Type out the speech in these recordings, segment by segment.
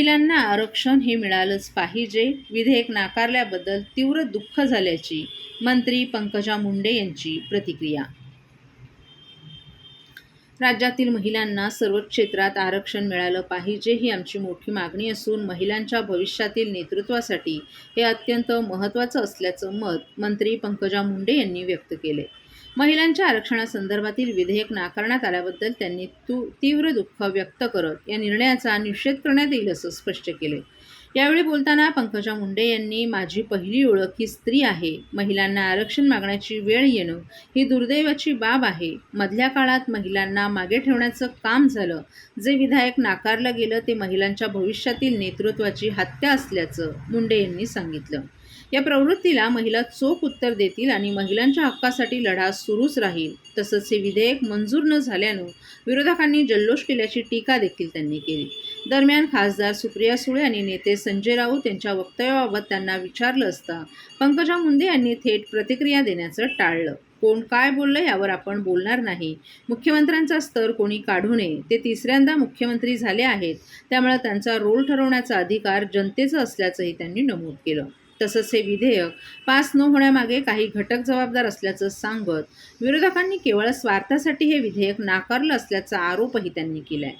महिलांना आरक्षण हे मिळालंच पाहिजे. विधेयक नाकारल्याबद्दल तीव्र दुःख झाल्याची मंत्री पंकजा मुंडे यांची प्रतिक्रिया. राज्यातील महिलांना सर्व क्षेत्रात आरक्षण मिळालं पाहिजे ही आमची मोठी मागणी असून महिलांच्या भविष्यातील नेतृत्वासाठी हे अत्यंत महत्त्वाचं असल्याचं मत मंत्री पंकजा मुंडे यांनी व्यक्त केले. महिलांच्या आरक्षणासंदर्भातील विधेयक नाकारण्यात आल्याबद्दल त्यांनी तीव्र दुःख व्यक्त करत या निर्णयाचा निषेध करण्यात येईल असं स्पष्ट केले. यावेळी बोलताना पंकजा मुंडे यांनी माझी पहिली ओळख ही स्त्री आहे. महिलांना आरक्षण मागण्याची वेळ येणं ही दुर्दैवाची बाब आहे. मधल्या काळात महिलांना मागे ठेवण्याचं काम झालं. जे विधेयक नाकारलं गेलं ते महिलांच्या भविष्यातील नेतृत्वाची हत्या असल्याचं मुंडे यांनी सांगितलं. या प्रवृत्तीला महिला चोख उत्तर देतील आणि महिलांच्या हक्कासाठी लढा सुरूच राहील. तसंच हे विधेयक मंजूर न झाल्यानं विरोधकांनी जल्लोष केल्याची टीका देखील त्यांनी केली. दरम्यान खासदार सुप्रिया सुळे आणि नेते संजय राऊत यांच्या वक्तव्याबाबत त्यांना विचारलं असता पंकजा मुंडे यांनी थेट प्रतिक्रिया देण्याचं टाळलं. कोण काय बोललं यावर आपण बोलणार नाही. मुख्यमंत्र्यांचा स्तर कोणी काढू नये. ते तिसऱ्यांदा मुख्यमंत्री झाले आहेत. त्यामुळे त्यांचा रोल ठरवण्याचा अधिकार जनतेचा असल्याचंही त्यांनी नमूद केलं. तसंच हे विधेयक पास न होण्यामागे काही घटक जबाबदार असल्याचं सांगत विरोधकांनी केवळ स्वार्थासाठी हे विधेयक नाकारलं असल्याचा आरोपही त्यांनी केलाय.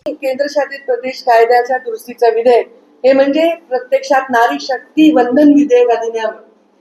केंद्रशासित प्रदेश कायद्याच्या दुरुस्तीचं विधेयक हे म्हणजे प्रत्यक्षात नारी शक्ती वंदन विधेयक अधिनियम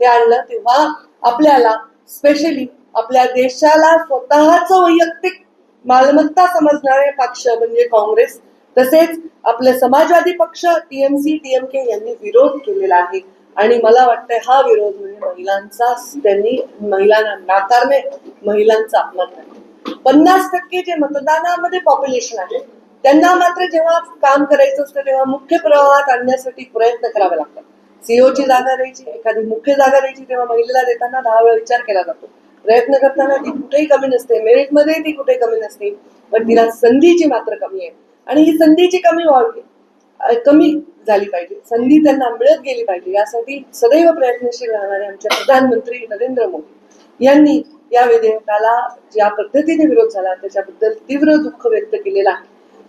हे आणलं तेव्हा आपल्याला स्पेशली आपल्या देशाला स्वतःच वैयक्तिक मालमत्ता समजणारे पक्ष म्हणजे काँग्रेस तसेच आपले समाजवादी पक्ष टीएमसी टीएमके यांनी विरोध केलेला आहे. आणि मला वाटतंय हा विरोध म्हणजे महिलांचा त्यांनी महिलांना नाकारणे महिलांचा अपमान आहे. 50% जे मतदानामध्ये पॉप्युलेशन आहे त्यांना मात्र जेव्हा काम करायचं असतं तेव्हा मुख्य प्रवाहात आणण्यासाठी प्रयत्न करावे लागतात. सीओची जागा द्यायची एखादी मुख्य जागा द्यायची तेव्हा महिलेला देताना 10 वेळा विचार केला जातो. प्रयत्न करताना ती कुठेही कमी नसते. मेरिटमध्ये ती कुठे कमी नसते पण तिला संधीची मात्र कमी आहे. आणि ही संधीची कमी झाली पाहिजे. संधी त्यांना मिळत गेली पाहिजे यासाठी सदैव प्रयत्नशील राहणारे आमचे प्रधानमंत्री नरेंद्र मोदी यांनी या विधेयकाला ज्या पद्धतीने विरोध झाला त्याच्याबद्दल तीव्र दुःख व्यक्त केलेलं आहे.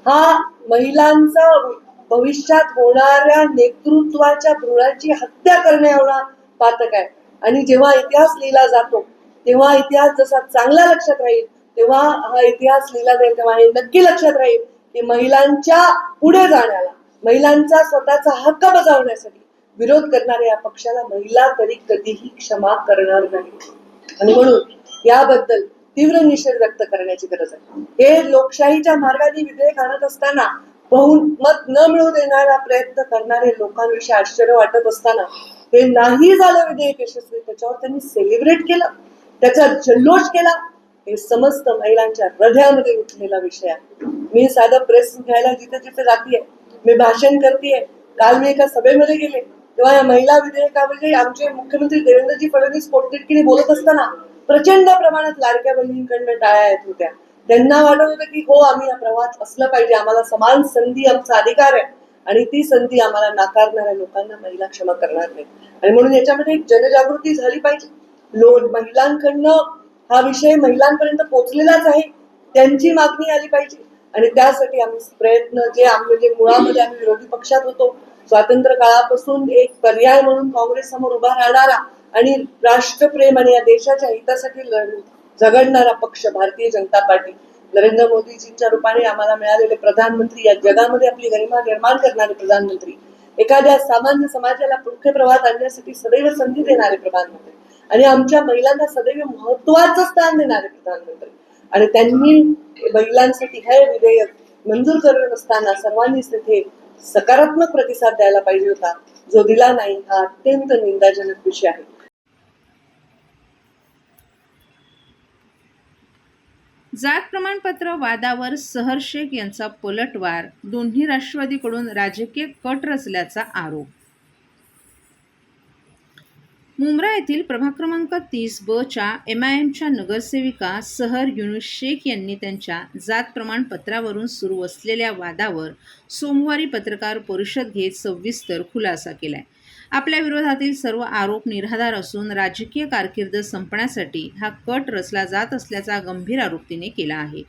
हा महिलांचा भविष्यात होणाऱ्या नेतृत्वाच्या भ्रूणाची हत्या करण्या एवढा पातक आहे. आणि जेव्हा इतिहास लिहिला जातो तेव्हा इतिहास जसा चांगला लक्षात राहील तेव्हा हा इतिहास लिहिला जाईल तेव्हा हे नक्की लक्षात राहील की महिलांच्या पुढे जाण्याला महिलांचा स्वतःचा हक्क बजावण्यासाठी विरोध करणाऱ्या या पक्षाला महिला तरी कधीही क्षमा करणार नाही. आणि म्हणून याबद्दल तीव्र निषेध व्यक्त करण्याची गरज आहे. हे लोकशाहीच्या मार्गाने विधेयक आणत असताना बहुमत न मिळू देणारा प्रयत्न करणारे लोकांविषयी आश्चर्य वाटत असताना हे नाही झालं विधेयक यशस्वी त्याच्यावर त्यांनी सेलिब्रेट केलं त्याचा जल्लोष केला. हे समस्त महिलांच्या हृदयामध्ये उठलेला विषय आहे. मी साधं प्रेस घ्यायला जिथे जिथे जातीये मी भाषण करतेय. काल मी एका सभेमध्ये गेले तेव्हा या महिला विधेयकाविषयी आमचे मुख्यमंत्री देवेंद्रजी फडणवीस पोटतिडकीने बोलत असताना प्रचंड प्रमाणात लाडक्या बहिणींकडनं टाळ्या येत होत्या. त्यांना वाटत होतं की हो आम्ही या प्रवाहात असलं पाहिजे. आम्हाला समान संधी आमचा अधिकार आहे आणि ती संधी आम्हाला नाकारणाऱ्या लोकांना महिला क्षमा करणार नाही. आणि म्हणून याच्यामध्ये एक जनजागृती झाली पाहिजे. महिलांकडनं हा विषय महिलांपर्यंत पोहोचलेलाच आहे. त्यांची मागणी आली पाहिजे आणि त्यासाठी आम्ही प्रयत्न जे म्हणजे मुळामध्ये आम्ही विरोधी पक्षात होतो स्वातंत्र्य काळापासून एक पर्याय म्हणून काँग्रेस समोर उभा राहणारा आणि राष्ट्रप्रेम आणि या देशाच्या हितासाठी झगडणारा पक्ष भारतीय जनता पार्टी नरेंद्र मोदीजींच्या रूपाने आम्हाला मिळालेले प्रधानमंत्री या जगामध्ये आपली गरिमा निर्माण करणारे प्रधानमंत्री एखाद्या सामान्य समाजाला मुख्य प्रवाहात आणण्यासाठी सदैव संधी देणारे प्रधानमंत्री आणि आमच्या महिलांना सदैव महत्वाचं स्थान देणारे प्रधानमंत्री आणि त्यांनी महिलांसाठी हे विधेयक मंजूर करत असताना सर्वांनीच तिथे सकारात्मक प्रतिसाद द्यायला पाहिजे होता जो दिला नाही. हा अत्यंत निंदाजनक विषय आहे. जात प्रमाणपत्र वादावर सहर शेख यांचा पलटवार. दोन्ही राष्ट्रवादीकडून राजकीय कट रचल्याचा आरोप. मुंब्रा येथील प्रभाग क्रमांक 30B च्या MIMच्या नगरसेविका सहर युनुस शेख यांनी त्यांच्या जात प्रमाणपत्रावरून सुरू असलेल्या वादावर सोमवारी पत्रकार परिषद घेत सविस्तर खुलासा केलाय. आपल्या विरोधातील सर्व आरोप निराधार असून राजकीय कारकीर्द संपण्यासाठी हा कट रचला जात असल्याचा गंभीर आरोप तिने केला आहे.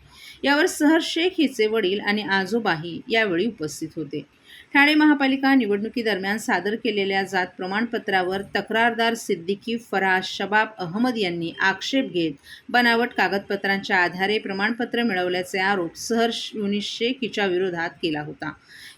यावर सहर शेख हिचे वडील आणि आजोबाही यावेळी उपस्थित होते. ठाणे महापालिका निवडणुकीदरम्यान सादर केलेल्या जात प्रमाणपत्रावर तक्रारदार सिद्दीकी फराज शबाब अहमद यांनी आक्षेप घेत बनावट कागदपत्रांच्या आधारे प्रमाणपत्र मिळवल्याचे आरोप सहर युनिस शेख हिच्या विरोधात केला होता.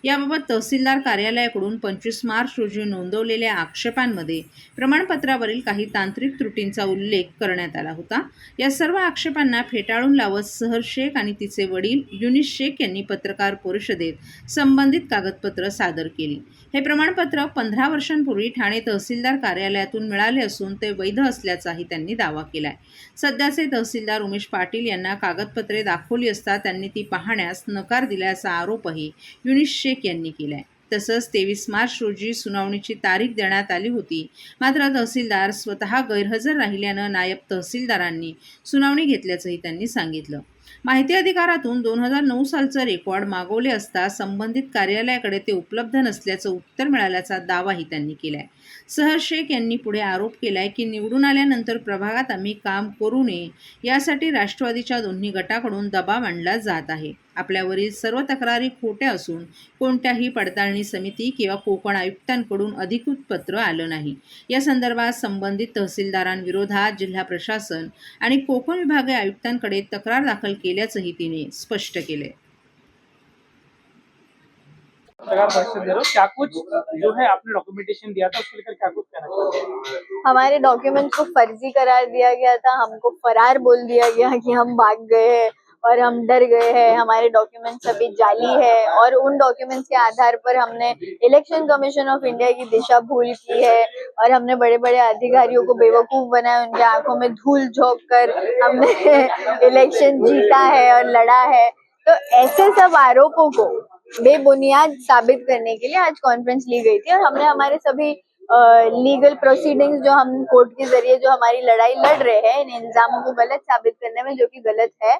याबाबत तहसीलदार कार्यालयाकडून 25 मार्च रोजी नोंदवलेल्या आक्षेपांमध्ये प्रमाणपत्रावरील काही तांत्रिक त्रुटींचा उल्लेख करण्यात आला होता. या सर्व आक्षेपांना फेटाळून लावत सहर शेख आणि तिचे वडील युनिस शेख यांनी पत्रकार परिषदेत संबंधित कागदपत्र सादर केली. हे प्रमाणपत्र 15 वर्षांपूर्वी ठाणे तहसीलदार कार्यालयातून मिळाले असून ते वैध असल्याचाही त्यांनी दावा केलाय. सध्याचे तहसीलदार उमेश पाटील यांना कागदपत्रे दाखवली असता त्यांनी ती पाहण्यास नकार दिल्याचा आरोपही युनिस शेख यांनी केलाय. तसंच 23 मार्च रोजी सुनावणीची तारीख देण्यात आली होती. मात्र तहसीलदार स्वतः गैरहजर राहिल्यानं नायब तहसीलदारांनी सुनावणी घेतल्याचंही त्यांनी सांगितलं. माहिती अधिकारातून 2009 सालचं रेकॉर्ड मागवले असता संबंधित कार्यालयाकडे ते उपलब्ध नसल्याचं उत्तर मिळाल्याचा दावाही त्यांनी केलाय. सहर शेख यांनी पुढे आरोप केलाय की निवडून आल्यानंतर प्रभागात आम्ही काम करू नये यासाठी राष्ट्रवादीच्या दोन्ही गटाकडून दबाव आणला जात आहे. आपल्यावरील सर्व तक्रारी खोट्या असून कोणत्याही पडताळणी समिती किंवा कोकण आयुक्तांकडून अधिकृत पत्र आलं नाही. या संदर्भात संबंधित तहसीलदारांविरोधात जिल्हा प्रशासन आणि कोकण विभागीय आयुक्तांकडे तक्रार दाखल केल्याचंही तिने स्पष्ट केले. पत्रकार परिषद दे रहे हो, क्या कुछ जो है आपने डॉक्यूमेंटेशन दिया था उसको लेकर क्या कुछ कहना चाहिए? हमारे डॉक्यूमेंट्स को फर्जी करार दिया गया था, हमको फरार बोल दिया गया कि हम भाग गए हैं और हम डर गए हैं, हमारे डॉक्यूमेंट्स अभी जाली है और उन डॉक्यूमेंट्स के आधार पर हमने इलेक्शन कमीशन ऑफ इंडिया की दिशा भूल की है और हमने बड़े बड़े अधिकारियों को बेवकूफ बनाया, उनके आंखों में धूल झोंक कर हमने इलेक्शन जीता है और लड़ा है। तो ऐसे सब आरोपों को बेबुनियाद साबित करने के लिए आज कॉन्फ्रेंस ली गई थी और हमने हमारे सभी लीगल प्रोसीडिंग्स जो हम कोर्ट के जरिए जो हमारी लड़ाई लड़ रहे हैं इन इल्जामों को गलत साबित करने में, जो कि गलत है।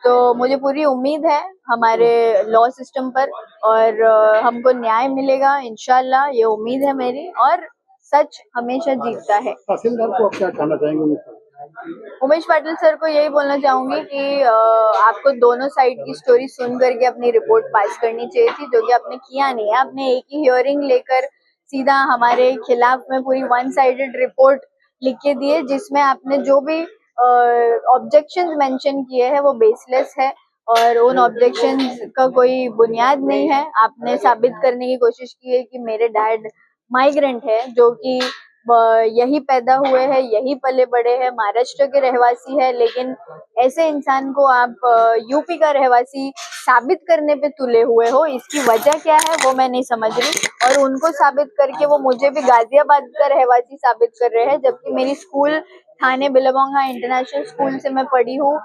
तो मुझे पूरी उम्मीद है हमारे लॉ सिस्टम पर और हमको न्याय मिलेगा इंशाल्लाह, ये उम्मीद है मेरी, और सच हमेशा जीतता है। तहसीलदार को आप क्या कहना चाहेंगे? उमेश पाटिल सर को यही बोलना चाहूंगी कि आपको दोनों साइड की स्टोरी सुन करके अपनी रिपोर्ट पास करनी चाहिए थी, जो कि आपने किया नहीं है। आपने एक ही हियरिंग लेकर सीधा हमारे खिलाफ में पूरी वन साइडेड रिपोर्ट लिख के दी है, जिसमें आपने जो भी ऑब्जेक्शंस मेंशन किए हैं वो बेसलेस है और उन ऑब्जेक्शंस का कोई बुनियाद नहीं है। आपने साबित करने की कोशिश की है कि मेरे डैड माइग्रेंट है, जो कि यही पैदा हुए हैं, यही पले बड़े हैं, महाराष्ट्र के रहवासी है, लेकिन ऐसे इंसान को आप यूपी का रहवासी साबित करने पे तुले हुए हो। इसकी वजह क्या है वो मैं नहीं समझ रही, और उनको साबित करके वो मुझे भी गाजियाबाद का रहवासी साबित कर रहे हैं, जबकि मेरी स्कूल ठाणे बिलबोंगा इंटरनॅशनल स्कूल से मैं पढ़ी हूँ।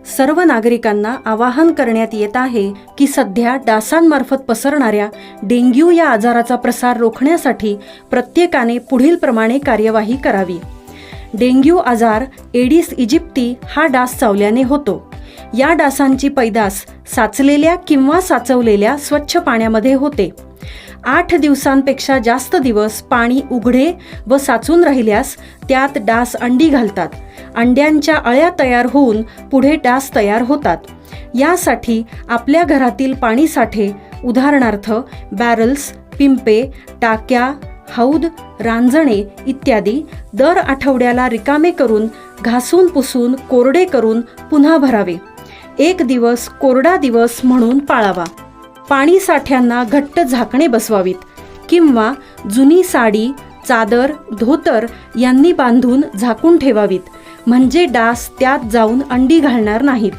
सर्व नागरिकांना आवाहन करण्यात येत आहे की सध्या डासांमार्फत पसरणाऱ्या डेंग्यू या आजाराचा प्रसार रोखण्यासाठी प्रत्येकाने पुढील प्रमाणे कार्यवाही करावी. डेंग्यू आजार एडिस इजिप्ती हा डास चावल्याने होतो. या डासांची पैदास साचलेल्या किंवा साचवलेल्या स्वच्छ पाण्यामध्ये होते. 8 दिवसांपेक्षा जास्त दिवस पाणी उघडे व साचून राहिल्यास त्यात डास अंडी घालतात. अंड्यांच्या अळ्या तयार होऊन पुढे डास तयार होतात. यासाठी आपल्या घरातील पाणी साठे, उदाहरणार्थ बॅरल्स, पिंपे, टाक्या, हौद, रांजणे इत्यादी दर आठवड्याला रिकामे करून घासून पुसून कोरडे करून पुन्हा भरावे. 1 दिवस कोरडा दिवस म्हणून पाळावा. पाणी साठ्यांना घट्ट झाकणे बसवावीत किंवा जुनी साडी, चादर, धोतर यांनी बांधून झाकून ठेवावीत, म्हणजे डास त्यात जाऊन अंडी घालणार नाहीत.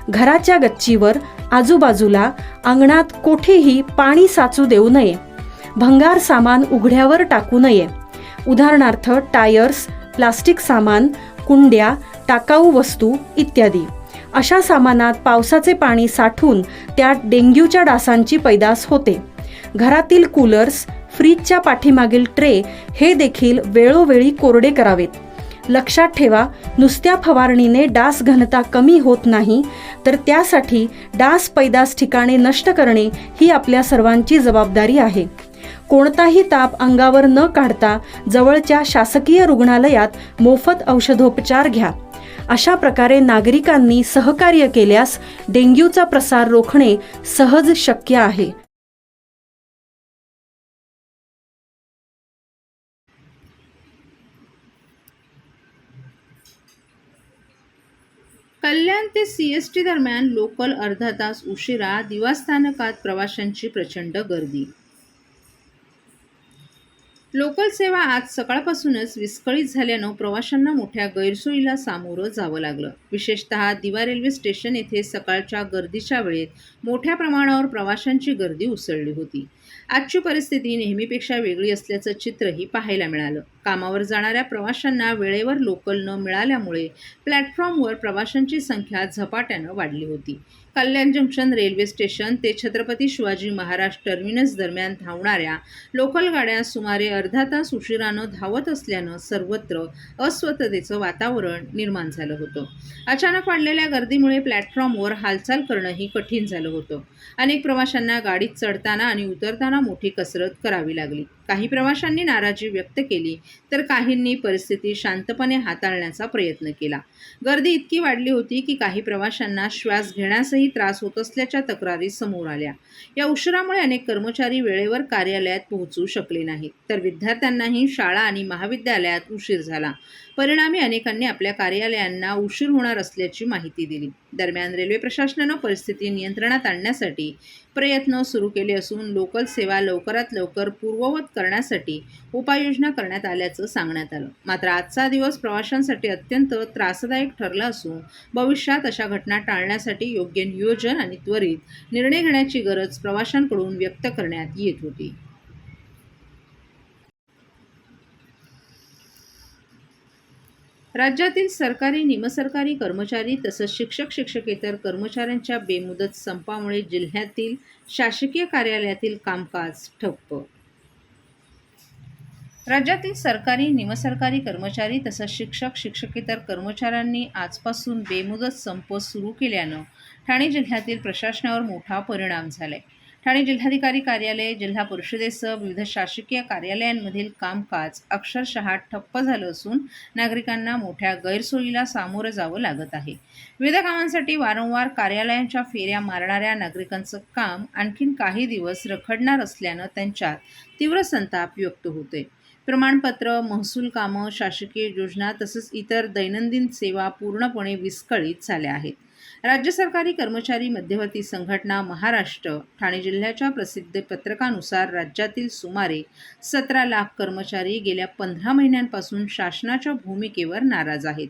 घराच्या गच्चीवर, आजूबाजूला, अंगणात कोठेही पाणी साचू देऊ नये. भंगार सामान उघड्यावर टाकू नये. उदाहरणार्थ टायर्स, प्लास्टिक सामान, कुंड्या, टाकाऊ वस्तू इत्यादी. अशा सामानात पावसाचे पाणी साठून त्यात डेंग्यूच्या डासांची पैदास होते. घरातील कूलर्स, फ्रीजच्या पाठीमागील ट्रे हे देखील वेळोवेळी कोरडे करावेत. लक्षात ठेवा, नुसत्या फवारणीने डास घनता कमी होत नाही, तर त्यासाठी डास पैदास ठिकाणे नष्ट करणे ही आपल्या सर्वांची जबाबदारी आहे. कोणताही ताप अंगावर न काढता जवळच्या शासकीय रुग्णालयात मोफत औषधोपचार घ्या. अशा प्रकारे नागरिकांनी सहकार्य केल्यास डेंग्यूचा प्रसार रोखणे सहज शक्य आहे. कल्याण ते CST दरम्यान लोकल अर्धा तास उशिरा. दिवा स्थानकात प्रवाशांची प्रचंड गर्दी. लोकल सेवा आज सकाळपासूनच विस्कळीत झाल्यानं प्रवाशांना मोठ्या गैरसोयीला सामोरं जावं लागलं. विशेषतः दिवा रेल्वे स्टेशन येथे सकाळच्या गर्दीच्या वेळेत मोठ्या प्रमाणावर प्रवाशांची गर्दी उसळली होती. आजची परिस्थिती नेहमीपेक्षा वेगळी असल्याचं चित्रही पाहायला मिळालं. कामावर जाणाऱ्या प्रवाशांना वेळेवर लोकल न मिळाल्यामुळे प्लॅटफॉर्मवर प्रवाशांची संख्या झपाट्यानं वाढली होती. कल्याण जंक्शन रेल्वे स्टेशन ते छत्रपती शिवाजी महाराज टर्मिनस दरम्यान धावणाऱ्या लोकल गाड्या सुमारे अर्धा तास उशिरानं धावत असल्यानं सर्वत्र अस्वस्थतेचं वातावरण निर्माण झालं होतं. अचानक वाढलेल्या गर्दीमुळे प्लॅटफॉर्मवर हालचाल करणंही कठीण झालं होतं. अनेक प्रवाशांना गाडीत चढताना आणि उतरताना मोठी कसरत करावी लागली. काही प्रवाशांनी नाराजी व्यक्त केली तर काहींनी परिस्थिती शांतपणे हाताळण्याचा प्रयत्न केला. गर्दी इतकी वाढली होती की काही प्रवाशांना श्वास घेण्यासही त्रास होत असल्याच्या तक्रारी समोर आल्या. या उशिरामुळे अनेक कर्मचारी वेळेवर कार्यालयात पोहोचू शकले नाहीत, तर विद्यार्थ्यांनाही शाळा आणि महाविद्यालयात उशीर झाला. परिणामी अनेकांनी आपल्या कार्यालयांना उशीर होणार असल्याची माहिती दिली. दरम्यान रेल्वे प्रशासनानं परिस्थिती नियंत्रणात आणण्यासाठी प्रयत्न सुरू केले असून लोकल सेवा लवकरात लवकर पूर्ववत करण्यासाठी उपाययोजना करण्यात आल्याचं सांगण्यात आलं. मात्र आजचा दिवस प्रवाशांसाठी अत्यंत त्रासदायक ठरला असून भविष्यात अशा घटना टाळण्यासाठी योग्य नियोजन आणि त्वरित निर्णय घेण्याची गरज प्रवाशांकडून व्यक्त करण्यात येत होती. राज्यातील सरकारी, निमसरकारी कर्मचारी तसंच शिक्षक-शिक्षकेतर कर्मचाऱ्यांच्या बेमुदत संपामुळे जिल्ह्यातील शासकीय कार्यालयातील कामकाज ठप्प. राज्यातील सरकारी, निमसरकारी कर्मचारी तसंच शिक्षक-शिक्षकेतर कर्मचाऱ्यांनी आजपासून बेमुदत संप सुरू केल्यानं ठाणे जिल्ह्यातील प्रशासनावर मोठा परिणाम झालाय. ठाणे जिल्हाधिकारी कार्यालय, जिल्हा परिषदेसह विविध शासकीय कार्यालयांमधील कामकाज अक्षरशः ठप्प झालं असून नागरिकांना मोठ्या गैरसोयीला सामोरं जावं लागत आहे. विविध कामांसाठी वारंवार कार्यालयांच्या फेऱ्या मारणाऱ्या नागरिकांचं काम आणखीन काही दिवस रखडणार असल्यानं त्यांच्यात तीव्र संताप व्यक्त होतोय. प्रमाणपत्र, महसूल कामं, शासकीय योजना तसंच इतर दैनंदिन सेवा पूर्णपणे विस्कळीत झाल्या आहेत. राज्य सरकारी कर्मचारी मध्यवर्ती संघटना महाराष्ट्र ठाणे जिल्ह्याच्या प्रसिद्ध पत्रकानुसार राज्यातील सुमारे 17 लाख कर्मचारी गेल्या 15 महिन्यांपासून शासनाच्या भूमिकेवर नाराज आहेत.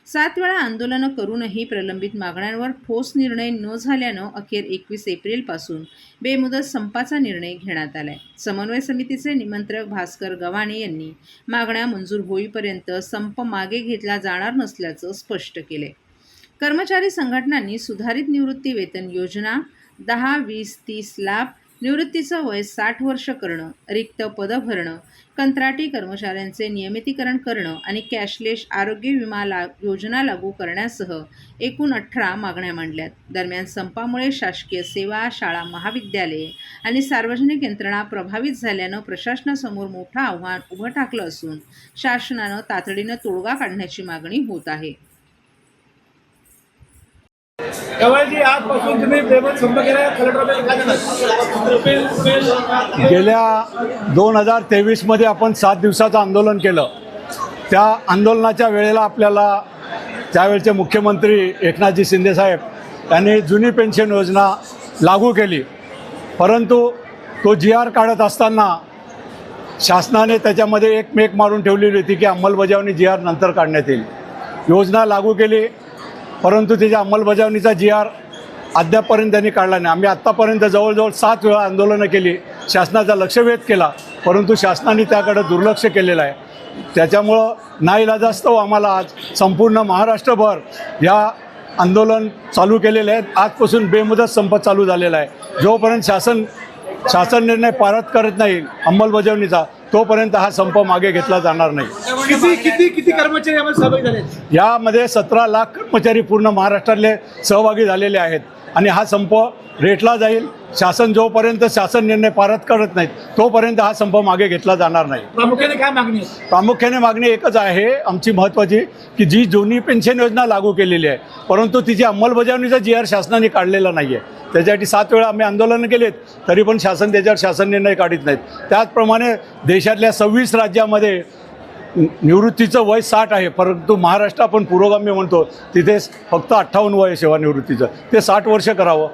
7 वेळा आंदोलनं करूनही प्रलंबित मागण्यांवर ठोस निर्णय न झाल्यानं अखेर 21 एप्रिलपासून बेमुदत संपाचा निर्णय घेण्यात आलाय. समन्वय समितीचे निमंत्रक भास्कर गव्हाणे यांनी मागण्या मंजूर होईपर्यंत संप मागे घेतला जाणार नसल्याचं स्पष्ट केलंय. कर्मचारी संघटनांनी सुधारित निवृत्ती वेतन योजना, 10, 20, 30 लाभ, निवृत्तीचं वय 60 वर्ष करणं, रिक्त पदं भरणं, कंत्राटी कर्मचाऱ्यांचे नियमितीकरण करणं आणि कॅशलेस आरोग्य विमा योजना लागू करण्यासह एकूण 18 मागण्या मांडल्यात. दरम्यान संपामुळे शासकीय सेवा, शाळा, महाविद्यालये आणि सार्वजनिक यंत्रणा प्रभावित झाल्यानं प्रशासनासमोर मोठं आव्हान उभं ठाकलं असून शासनानं तातडीनं तोडगा काढण्याची मागणी होत आहे. आजपासून तुम्ही बेमुदत संप केला, गेल्या 2023 आपण 7 दिवसाचं आंदोलन केलं. त्या आंदोलनाच्या वेळेला आपल्याला त्यावेळचे मुख्यमंत्री एकनाथजी शिंदे साहेब यांनी जुनी पेन्शन योजना लागू केली, परंतु तो GR काढत असताना शासनाने त्याच्यामध्ये एक मेक मारून ठेवलेली होती की अंमलबजावणी GR नंतर काढण्यात येईल. योजना लागू केली, परंतु त्याच्या अंमलबजावणीचा GR अद्यापपर्यंत त्यांनी काढला नाही. आम्ही आत्तापर्यंत जवळजवळ 7 वेळा आंदोलनं केली, शासनाचा लक्षवेध केला, परंतु शासनाने त्याकडे दुर्लक्ष केलेलं आहे. त्याच्यामुळं नाईलाजास्तव आम्हाला आज संपूर्ण महाराष्ट्रभर या आंदोलन चालू केलेले आहेत. आजपासून बेमुदत संप चालू झालेला आहे. जोपर्यंत शासन निर्णय पारित करत नाही अंमलबजावणीचा, तोपर्यंत हा संप मागे घेतला जाणार नाही. किती कर्मचारी यामध्ये सहभागी झाले? यामध्ये 17 लाख कर्मचारी पूर्ण महाराष्ट्रातले सहभागी झालेले आहेत आणि हा संप रेटला जाईल. शासन जोपर्यंत शासन निर्णय पारित करत नाहीत तोपर्यंत हा संप मागे घेतला जाणार नाही. प्रामुख्याने काय मागणी आहे? प्रामुख्याने मागणी एकच आहे आमची महत्त्वाची, की जी जुनी पेन्शन योजना लागू केलेली आहे परंतु तिची अंमलबजावणीचा GR शासनाने काढलेला नाही आहे. त्याच्यासाठी 7 वेळा आम्ही आंदोलनं केलेत तरी पण शासन त्याच्यावर शासन निर्णय काढत नाहीत. त्याचप्रमाणे देशातल्या 26 राज्यामध्ये निवृत्तीचं वय 60 आहे परंतु महाराष्ट्र आपण पुरोगामी म्हणतो तिथे फक्त 58 वय आहे सेवानिवृत्तीचं. ते 60 वर्ष करावं.